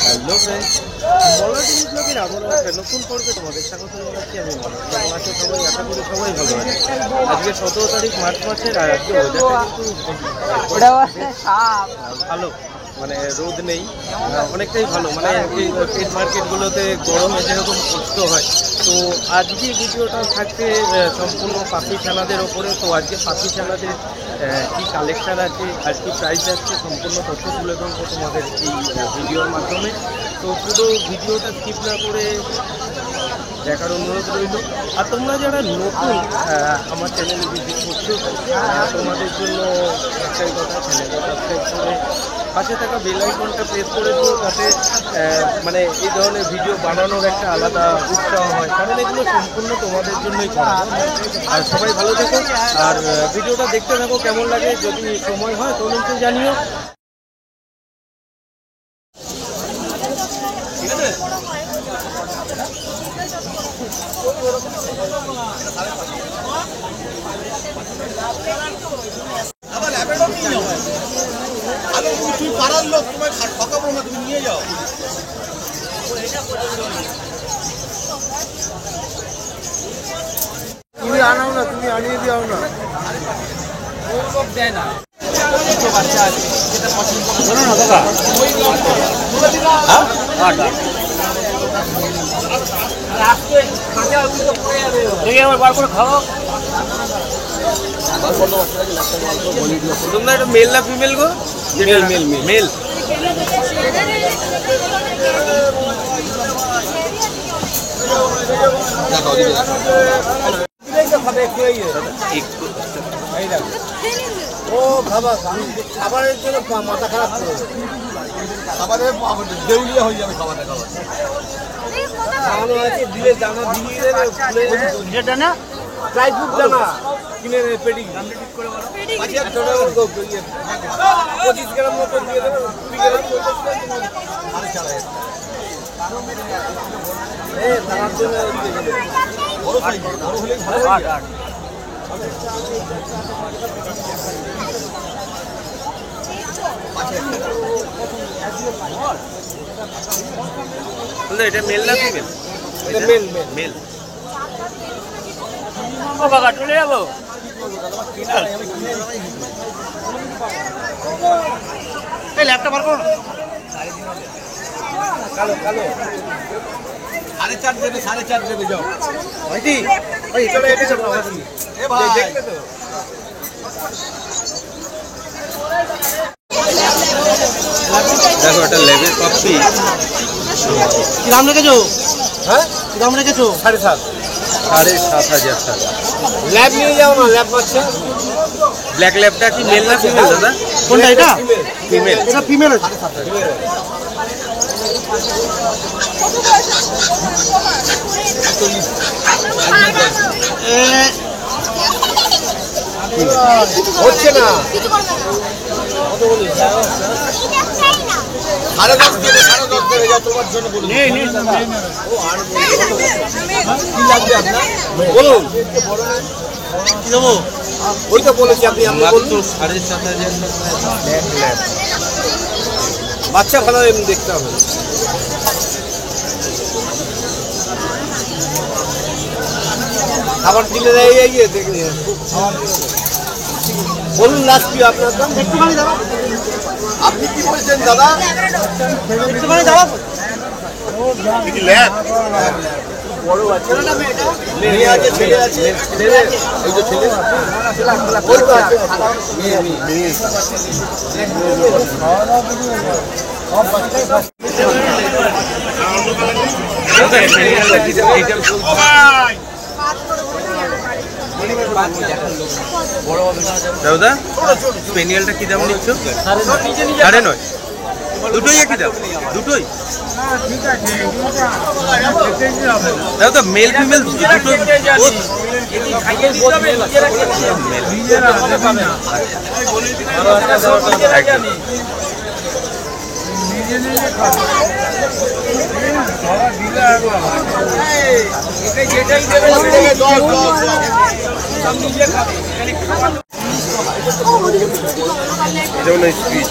Hello friends, বলা জিনিস লোকের আবারও একটা নতুন পর্বে তোমাদের স্বাগত জানাচ্ছি। আমি মনে কেমন আছো সবাই? আশা করি সবাই ভালো আছে। আজকে 17 তারিখ মার্চ মাসের, আর আজকে ওয়েদারটা কিন্তু ভালো, মানে রোদ নেই, অনেকটাই ভালো। মানে পেট মার্কেটগুলোতে গরমে যেরকম কষ্ট হয়, তো আজকে ভিডিওটা থাকছে সম্পূর্ণ পাখি ছানাদের ওপরে। তো আজকে পাখি ছানাদের কী কালেকশান আছে আর কী প্রাইস যাচ্ছে সম্পূর্ণ তথ্য তুলে ধরবো তোমাদের এই ভিডিওর মাধ্যমে। তো পুরো ভিডিওটা স্কিপ না করে দেখার অনুরোধ রইল। আর তোমরা যারা নতুন আমার চ্যানেলে ভিজিট করছো, তোমাদের জন্য একটাই কথা, চ্যানেলটা সাবস্ক্রাইব করে পাশে থাকা বেল আইকনটা প্রেস করে দিও, যাতে মানে এই ধরনের ভিডিও বানানোর একটা আলাদা উৎসাহ হয়, কারণ এগুলো সম্পূর্ণ তোমাদের জন্যই করা। আর সবাই ভালো থেকো, আর ভিডিওটা দেখতে থাকো। কেমন লাগে যদি সময় হয় কমেন্টে জানিও। ঠিক আছে? তুই পাড়ার লোক, তোমার ঠকাবো না, তুমি নিয়ে যাও। তুমি আনাও না, তুমি আনিয়ে দিও না। দেয় না বাচ্চা আছে যেটা পছন্দ করো না দাদা। তোমরা এটা মেল না ফিমেল গো? Male male male. ও খাবারের জন্য মাথা খারাপ করে, খাবারের দেউলিয়া হয়ে যাবে। খাবারটা খাওয়ানো আছে, দিলে দানা দিয়ে দেবে, ডানা ড্রাই ফ্রুট দানা কিনে নেবে, পেটি 25 গ্রাম মতো দিয়ে দেবে, 20 গ্রাম দানার জন্য বড় সাইজ, বড় হলে ভালো হয়। এটা মেল না ফিমেল? এটা মেল মেল মেল। ও বাবা চলে যাবো। এই ল্যাপটপ বার করো না। কালো কালো 4.5 দেবে, 4.5 দেবে। যাও ভাইটি, ভাই চলো এটা চলো। এ ভাই দেখলে তো দেখো এটা লেভেল কপি। কি দাম রেখেছো? হ্যাঁ কি দাম রেখেছো? 7.5 7,500 টাকা। ল্যাব নিয়ে যাও না, ল্যাব পাচ্ছে। ব্ল্যাক ল্যাবটা কি মেল না ফিমেল দাদা? কোনটা এটা? ফিমেল। এটা ফিমেল আছে। হচ্ছে না, কত বলিস? 10.5 দেবে, 10.5 দেবে। যাও তোমার জন্য বলুন। কি লাগবে আপনার বলুন, কি দেবো? ওইটা বলেছি আপনি মাত্র 7,500 ব্ল্যাক ল্যাব। বাচ্চা ভালো এমনি দেখতে হবে। খাবার দিলে গিয়ে দেখে বলুন লাস্ট কি আপনার দাম? একটুখানি দাদা, আপনি কি বলছেন দাদা? একটুখানি দাদা। বড় আছে, মেয়ে আছে, ছেলে আছে। ওই তো ছেলে, ওই তো আছে মেয়ে। দাদা স্পেনিয়ালটা কি দাম নিচ্ছ? 9.5। দুটোই একই দাম? দুটোই দাদা মেল ফিমেল দুটোই যেটাই দেবে যেমন স্পিচ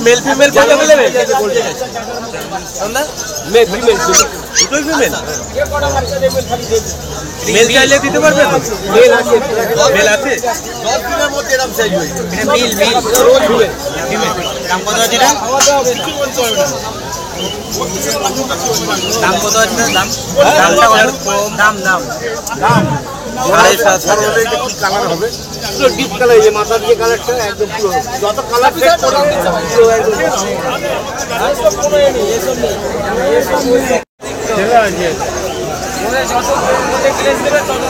মেল ফিমেল দুটোই ফিমেল মেল চাইলে দিতে পারবেন মেল আছে দাম কত আছে দাম কত আছে দাম দাম দাম দাম 7.5 কি কালার হবে পুরো ডিপ কালার এই মাথার যে কালারটা একদম পুরো যত কালার সেট করে পুরো একদম ছেলে আছে ওরে যত ওতে ক্লেস দেবে তত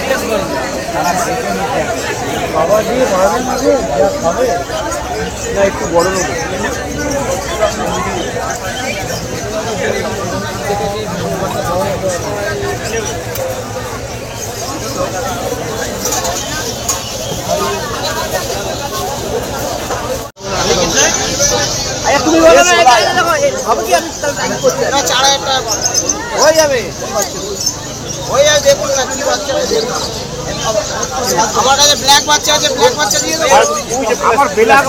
ক্লেস করবে বাবা দিয়ে বাড়াবেন না যা খাবে না একটু বড় নেব তুমি বলো না হবে কি আমি টাইম করতে না 4000 টাকা হয়ে যাবে দেখুন না কি বাচ্চা আমার কাছে ব্ল্যাক বাচ্চা আছে ব্ল্যাক বাচ্চা দিয়ে দেবো আমার ব্ল্যাক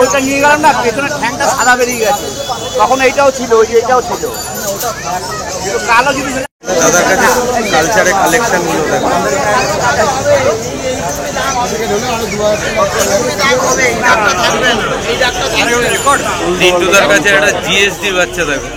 ওইটা নিয়ে গেলাম না পেছনে ঠ্যাংটা সাদা বেরিয়ে গেছে তখন এইটাও ছিল ওই যে এটাও ছিল কালো যদি দাদার কাছে কালচারের কালেকশন গুলো দেখো টিন্টুদার কাছে একটা জিএসডি বাচ্চা দেখো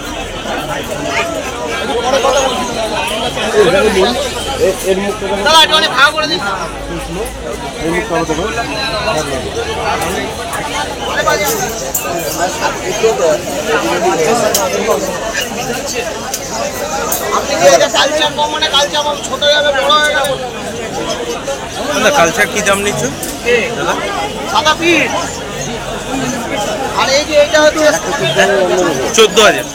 কালচার কি দাম নিচ্ছ দাদা আর এই যে এটা হচ্ছে 14,000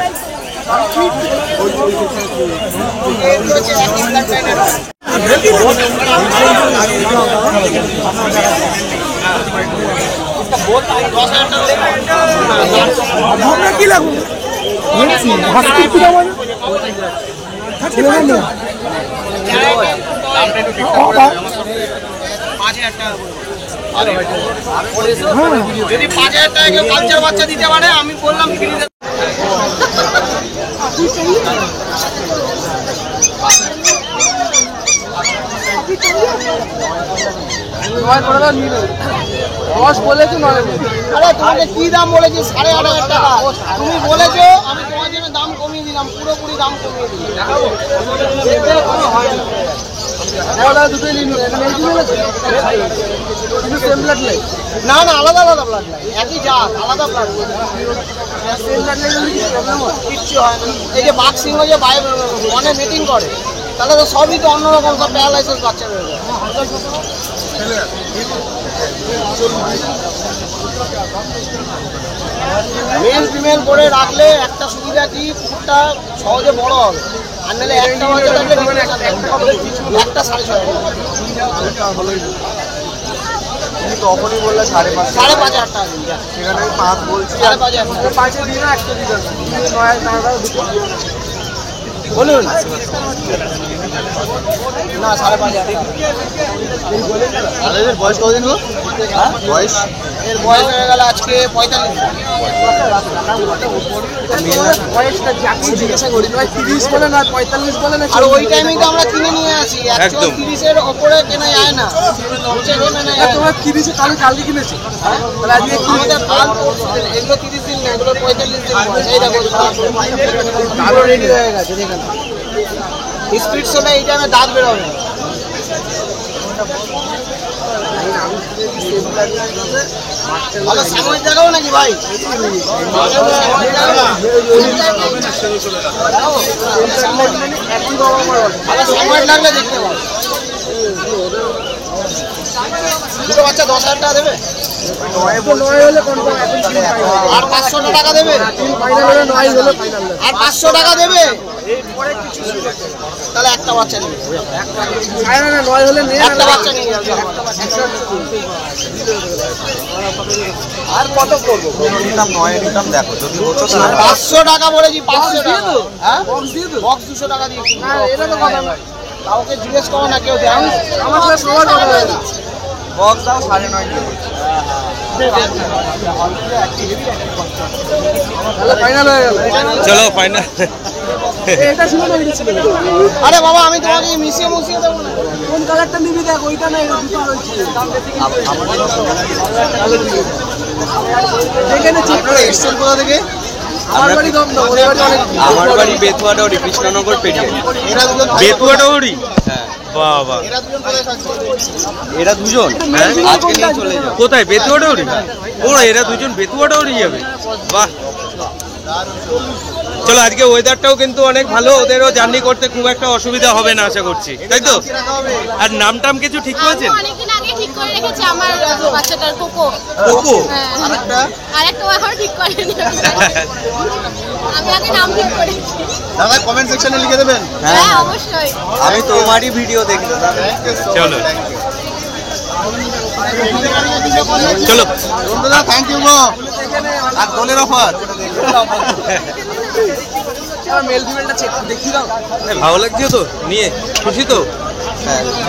কি লাগবে যদি 5,000 টাকা কেউ কালচার বাচ্চা দিতে পারে আমি বললাম ফ্রিতে বলেছো নয় আরে তোমাকে কি দাম বলেছি 8,500 টাকা তুমি বলেছো আমি তোমার জন্য দাম কমিয়ে দিলাম পুরোপুরি দাম কমিয়ে দিলাম না না আলাদা আলাদা ব্লাড লাইন একই জাত আলাদা ব্লাড কিচ্ছু হয় না এই যে বাঘ সিংহ যে মনে মিটিং করে তাহলে তো সবই তো অন্যরকম সব প্যারালাইসিস বাচ্চা রয়ে যায় মেল ফিমেল করে রাখলে একটা সুবিধা কি কুকুরটা সহজে বড় হবে আর নাহলে একটা বাচ্চা থাকলে একটা 6,500 তখনই বললে 5,500 টাকা সেখানে আমি 5 বলছি 5,500 দিন একটা দিন বলুন না 5,500 বয়স কতদিন গো বয়স এর বয়স হয়ে গেল আজকে 45 বয়সটা জিজ্ঞাসা করি 30 বলে না 45 বলে না আর ওই টাইমিং তো আমরা কিনে নিয়ে আসি একদম 30 এর উপরে কেনা যায় না তোমরা 30 এ কালকে কিনেছি তাহলে আজকে আমাদের কাল এগুলো 30 দিন না এগুলো 45 দিন বয়স এই দেখো কালো রেডি হয়ে গেছে দেখেন স্পিড শোনে এই টাইমে দাঁত বের হবে ভালো সাময়িক দেখাবো নাকি ভাই ভালো সাময়িক লাগলে দেখতে পাবো দুটো বাচ্চা 10,000 টাকা দেবে আর 500 টাকা দেবে আর 500 টাকা দেবে তাহলে একটা বাচ্চা নিয়ে একটা বাচ্চা নিয়ে আর কত করবো? নিতাম নয় নিতাম, দেখো যদি হতো তাহলে 500 টাকা বলেছি, 500 টাকা। হ্যাঁ বক্স 200 টাকা দিয়ে কাউকে জিজ্ঞেস করো না, কেউ দেয় আমার সাথে সবার কথা হয় না। বক্স দাও 9.5 দিয়ে। চলো ফাইনাল। আরে বাবা আমি তোমাকে মিশিয়ে মুশিয়ে দেবো না। কোন কালারটা নিবি দেখ, ওইটা না এটা দুটো রয়েছে। যেখানে চেক আপনারা এসছেন কোথা থেকে? আমার বাড়ি দমদম, ওর বাড়ি অনেক আমার বাড়ি বেতুয়াডাউরি, কৃষ্ণনগর পেরিয়ে। এরা দুজন বেতুয়াডাউরি? হ্যাঁ, বাবা, এরা দুজন কোথায় থাকছে? এরা দুজন আজকে নিয়ে চলে যাও। কোথায়? বেতুয়াডাউরি? ও এরা দুজন বেতুয়াডাউরি যাবে, বাহ। চলো আজকে ওয়েদারটাও কিন্তু অনেক ভালো, ওদেরও জার্নি করতে খুব একটা অসুবিধা হবে না আশা করছি, তাই তো? আর নাম টাম কিছু ঠিক করেছেন? অনেকদিন আগে ঠিক করে রেখেছি আমার বাচ্চাটার কোকো। কোকো? আরেকটা আরেকটা এখন ঠিক করেনি। আমি আগে নাম ঠিক করেছি। দাদা কমেন্ট সেকশনে লিখে দেবেন। হ্যাঁ অবশ্যই। আমি তোমারই ভিডিও দেখি দাদা। চলো চলো দাদা থ্যাংক ইউ গো। আর দোলের অফার। মেল ফিমেলটা চেক দেখি দাও। ভালো লাগছে তো নিয়ে? খুশি তো?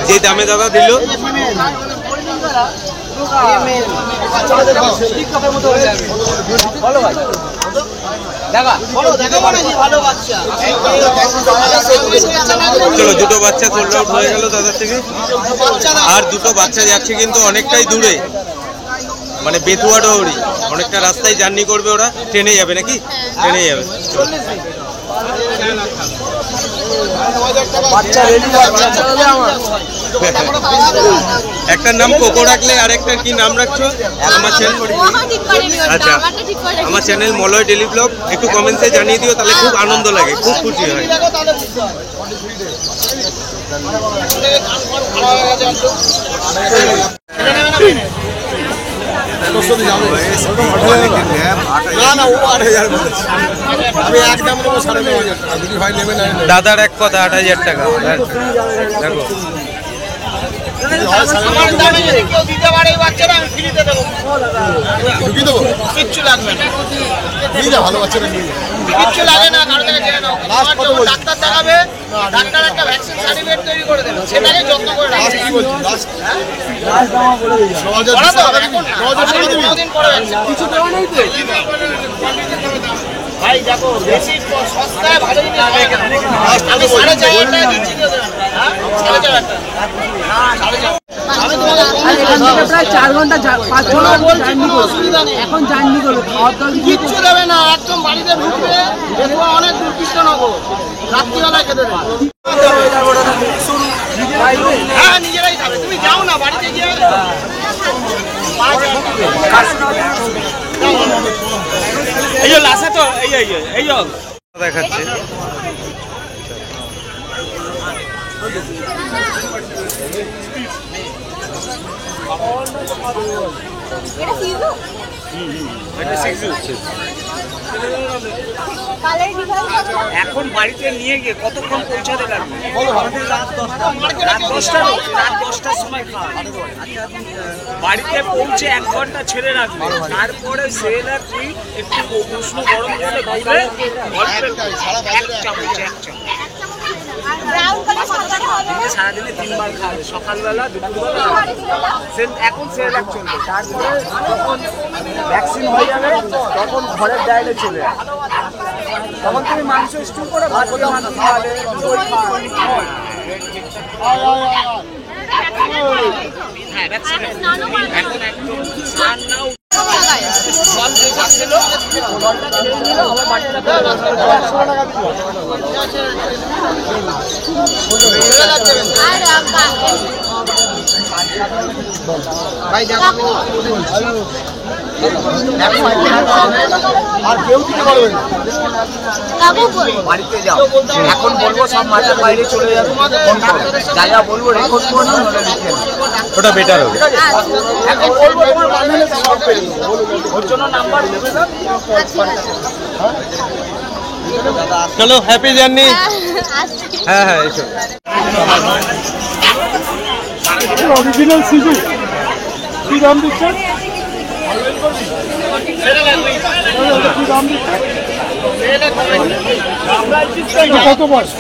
যে দামে দাদা দিল। বলো ভাই, দেখা বলো দেখো মানে কি ভালো বাচ্চা। চলো দুটো বাচ্চা সোল্ড আউট হয়ে গেল দাদার থেকে, আর দুটো বাচ্চা যাচ্ছে কিন্তু অনেকটাই দূরে, মানে বেতুয়াডাউরি, অনেকটা রাস্তায় জার্নি করবে ওরা। ট্রেনে যাবে নাকি? ট্রেনে যাবে। বাচ্চা রেডি, বাচ্চা চলে আমার। একটার নাম কোকো রাখলে, আর একটার কি নাম রাখছো? আমার চ্যানেল, আচ্ছা আমার চ্যানেল মলয় ডেলি ব্লগ, একটু কমেন্টসে জানিয়ে দিও, তাহলে খুব আনন্দ লাগে, খুব খুশি হয়। দাদার এক কথা 8,000 টাকা। দেখো আমার দামে যদি কেউ দিতে পারে এই বাচ্চাটা আমি ফ্রিতে দেবো। কিচ্ছু লাগবে না। কিচ্ছু লাগে না, কারো থেকে জেনে নাও। ডাক্তার দেখাবে, ডাক্তার একটা ভ্যাকসিন সার্টিফিকেট তৈরি করে দেবে, সেটাকে যত্ন করে রাখবে। কতদিন পরে কিছু দেওয়া নেই তো? ভাই দেখো বেশি সস্তায় ভালো জিনিস হবে এখানে। আমি 4,500 টাকা দিচ্ছি তো। হ্যাঁ 4,500 টাকা। আমি তোমাকে এখান থেকে প্রায় 4 ঘন্টা 5 ঘন্টা জার্নি করবো। এখন জার্নি করবো, খাওয়ার দাওয়ার কিছু কিচ্ছু দেবে না, একদম বাড়িতে ঢুকবে। দেখবো অনেক দূর কৃষ্ণনগর, রাত্রিবেলায় খেতে দেবে। হ্যাঁ নিজেরাই খাবে, তুমি যাও না বাড়িতে গিয়ে। এই যে লাসা তো, এই দেখাচ্ছে। এটা সিজু? এটা সিক্সু। কালার ডিফারেন্স আছে না? এখন বাড়িতে নিয়ে গিয়ে কতক্ষণ পৌঁছাতে লাগবে? রাত 10টার সময় বাড়িতে পৌঁছে 1 ঘন্টা ছেড়ে রাখবে, তারপরে সেল আর তুই একটু উষ্ণ গরম জলে ধুলে এক চামচ ব্রাউন কালার সাদা হবে। সারাদিনে 3 বার খাবে, সকালবেলা দুপুরবেলা। এখন সেল চলবে, তারপরে যখন ভ্যাকসিন হয়ে যাবে তখন ঘরের ডায়েটে চলে যাবে। তখন তুমি মাংস স্টু করে ভাত দিয়ে মাংস খাওয়ালে, দই খাওয়ালে। হ্যাঁ ভ্যাকসিন এখন একদম আর নাও। আর কেউ দিতে পারবে না। বাড়িতে যাও, এখন বলবো সব মাঠের বাইরে চলে যাবে, ফোন করো, যা যা বলবো রেকর্ড করে নাও, লিখে নাও। ওটা বেটার হবে। এখন বলবো তোমার বান্ধবীর সব পেয়ে দেবো, ওর জন্য নাম্বার দেবে না। চলো হ্যাপি জার্নি। আসছি। হ্যাঁ হ্যাঁ এসো। অরিজিনাল সিজু কি দাম দিচ্ছেন? কি দাম দিচ্ছেন? কত বয়স?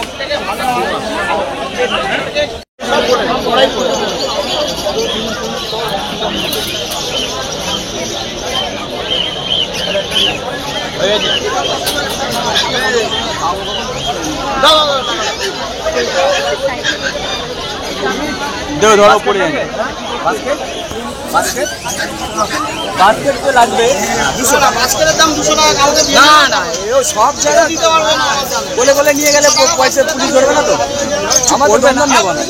ধরো পড়ে যাবে। বাস্কেট তো লাগবে 200 টাকা বাস্কেটের দাম 200 টাকা কাউকে দিয়ে না না এও সব জায়গায় দিতে পারবে না বলে বলে নিয়ে গেলে পয়সা পুলিশ ধরবে না তো আমাদের বন্ধন নেবো না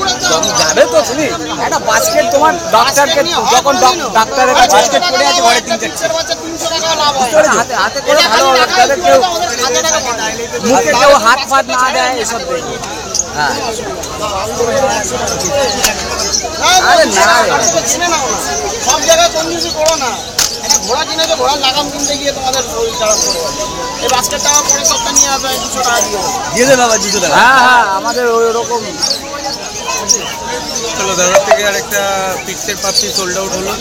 যাবে তো তুমি একটা বাস্কেট তোমার ডাক্তারকে যখন ডাক্তারের কাছে বাস্কেট পড়ে আছে ঘরে 3-4 বাচ্চা 300 টাকা লাভ হয় হাতে হাতে করে ভালো ডাক্তারের কেউ মুখে কেউ হাত ফাত না দেয় এসব দেখে হ্যাঁ আরে না চিনে নাও না সব জায়গায় কোন কিছু করো না একটা ঘোড়া কিনেছে ঘোড়ার লাগাম কিনতে গিয়ে তোমাদের ওই চারা করবো এই বাস্কেটটা পরে সবটা নিয়ে আসবে 200 টাকা দিয়ে দিয়ে দে বাবা 200 টাকা। হ্যাঁ হ্যাঁ আমাদের ওই রকম চলো দাদার থেকে আর একটা পিক্সের পাচ্ছি সোল্ড আউট হলো।